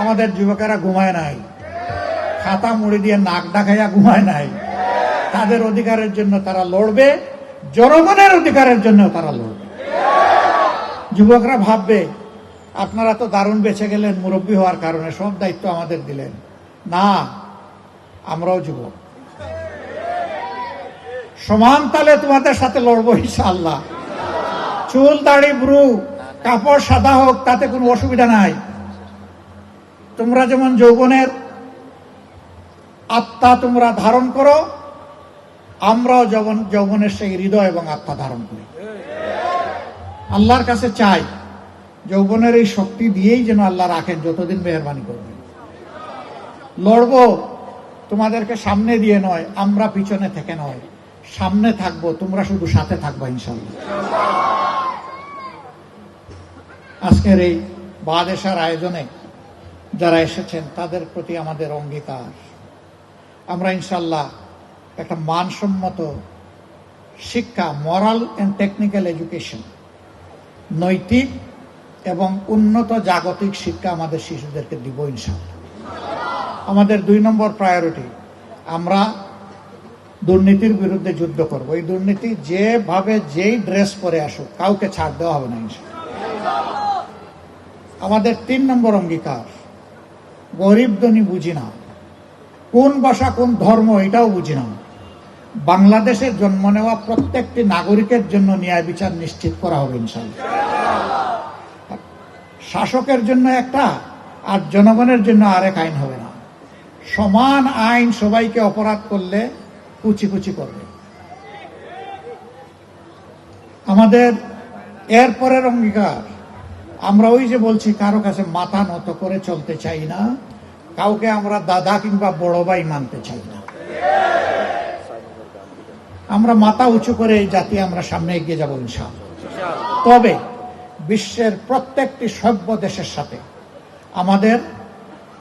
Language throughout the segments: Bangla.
আমাদের যুবকেরা ঘুমায় নাই, খাতা মুড়ি দিয়ে নাক ডাকাইয়া ঘুমায় নাই। তাদের অধিকারের জন্য তারা লড়বে, জনগণের অধিকারের জন্য তারা লড়বে। যুবকরা ভাববে আপনারা তো দারুণ বেঁচে গেলেন মুরব্বী হওয়ার কারণে, সব দায়িত্ব আমাদের দিলেন। না, আমরাও যুবক, সমান তালে তোমাদের সাথে লড়বো ইনশাআল্লাহ। চুল দাড়ি ব্রু কাপড় সাদা হোক, তাতে কোনো অসুবিধা নাই। তোমরা যেমন যৌবনের আত্মা তোমরা ধারণ করো, আমরাও যৌবনের সেই হৃদয় এবং আত্মা ধারণ করি। আল্লাহর কাছে চাই যৌবনের এই শক্তি দিয়েই যেন আল্লাহ রাখেন, যতদিন মেহেরবানি করবেন। লড়বো তোমাদেরকে সামনে দিয়ে নয়, আমরা পিছনে থেকে নয়, সামনে থাকবো, তোমরা শুধু সাথে থাকবা ইনশাআল্লাহ। আজকের এই বাদেশার আয়োজনে যারা এসেছেন তাদের প্রতি আমাদের অঙ্গীকার, আমরা ইনশাআল্লাহ একটা মানসম্মত শিক্ষা, মরাল এন্ড টেকনিক্যাল এডুকেশন, নৈতিক এবং উন্নত জাগতিক শিক্ষা আমাদের শিশুদেরকে দিব ইনশাআল্লাহ। আমাদের 2 নম্বর প্রায়োরিটি, আমরা দুর্নীতির বিরুদ্ধে যুদ্ধ করব। এই দুর্নীতি যেভাবে যেই ড্রেস পরে আসুক, কাউকে ছাড় দেওয়া হবে না ইনশাআল্লাহ। আমাদের 3 নম্বর অঙ্গীকার, গরিব ধনী বুঝি না, কোন ভাষা কোন ধর্ম এটাও বুঝি না, বাংলাদেশে জন্ম নেওয়া প্রত্যেকটি নাগরিকের জন্য ন্যায় বিচার নিশ্চিত করা হবে ইনশাআল্লাহ। শাসকের জন্য একটা আর জনগণের জন্য আরেক আইন হবে না, সমান আইন সবাইকে অপরাধ করলে কুচি কুচি করবে। আমাদের এরপরের অঙ্গীকার, আমরা ওই যে বলছি কারো কাছে মাথা নত করে চলতে চাই না, কাউকে আমরা দাদা কিংবা বড় ভাই মানতে চাই না। আমরা মাথা উঁচু করে এই জাতি আমরা সামনে এগিয়ে যাব ইনশাআল্লাহ। তবে বিশ্বের প্রত্যেকটি সভ্য দেশের সাথে আমাদের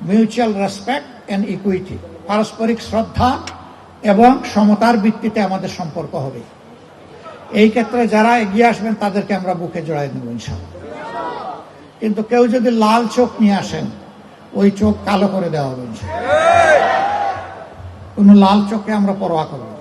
মিউচুয়াল রেসপেক্ট এন্ড ইকুইটি, পারস্পরিক শ্রদ্ধা এবং সমতার ভিত্তিতে আমাদের সম্পর্ক হবে। এই ক্ষেত্রে যারা এগিয়ে আসবেন তাদেরকে আমরা বুকে জড়াই নেব ইনশাআল্লাহ। কিন্তু কেউ যদি লাল চোখ নিয়ে আসেন, ওই চোখ কালো করে দেওয়া হবে ইনশাআল্লাহ। কোন লাল চোখকে আমরা পরোয়া করব না।